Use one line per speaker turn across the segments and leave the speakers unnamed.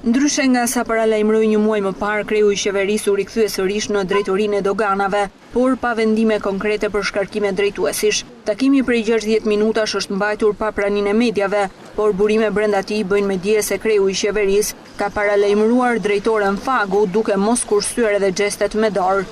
Ndryshe nga sa paralajmëroi një muaj më parë, kreu i qeverisë u rikthye sërish në drejtorinë e doganave, por pa vendime konkrete për shkarkime drejtuesish. Takimi prej 60 minutash është mbajtur pa praninë e mediave, por burime brenda tij bëjnë me dije se kreu i qeverisë ka paralajmëruar drejtoren Fagu duke mos kursyer edhe gjestet me dorë.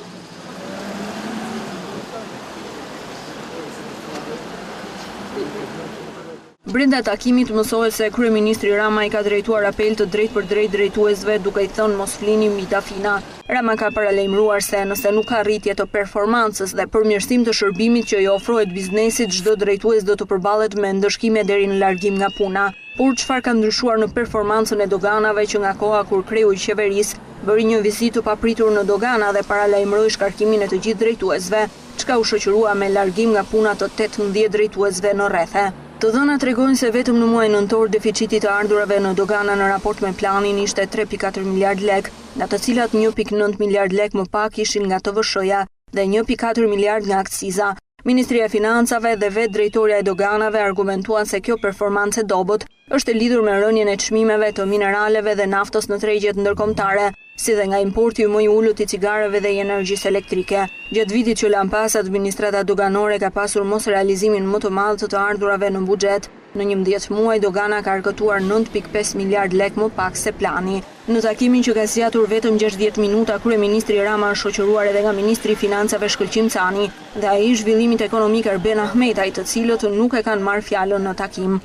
Brenda takimit mësohet se kryeministri Rama i ka drejtuar apel të drejt për drejt drejtuesve duke i thënë mos flini mbi Tafina. Rama ka paralajmëruar se nëse nuk ka rritje të performancës dhe përmirësim të shërbimit që i ofrohet biznesit, çdo drejtues do të përballet me ndëshkime deri në largim nga puna. Por çfarë ka ndryshuar në performancën e doganave që nga koha kur kreu i qeverisë bëri një vizitë të papritur në dogana dhe paralajmëroi shkarkimin e të gjithë drejtuesve, çka u shoqërua me largim nga puna të 18 drejtuesve në rrethe. Të dhënat tregojnë se vetëm në muajin nëntor deficiti të ardhurave në dogana në raport me planin ishte 3.4 miliard lek, nga të cilat 1.9 miliard lek më pak ishin nga TVSH-ja dhe 1.4 miliard nga akciza. Ministria e Financave dhe vetë drejtoria e doganave argumentuan se kjo performancë e dobët është e lidhur me rënien e çmimeve të mineraleve dhe naftës në tregjet ndërkombëtare, si dhe nga importi më i ulët i cigareve dhe i energjisë elektrike. Gjatë vitit që lan pas, administrata doganore ka pasur mos realizimin më të madh të ardhurave në buxhet. Në 11 muaj dogana ka argëtuar 9.5 miliard lek më pak se plani. Në takimin që ka zgjatur vetëm 60 minuta, kryeministri Rama është shoqëruar edhe nga ministri i Financave Shkëlqim Cani dhe ai i zhvillimit ekonomik Erben Ahmetaj, të cilët nuk e kanë marrë fjalën në takim.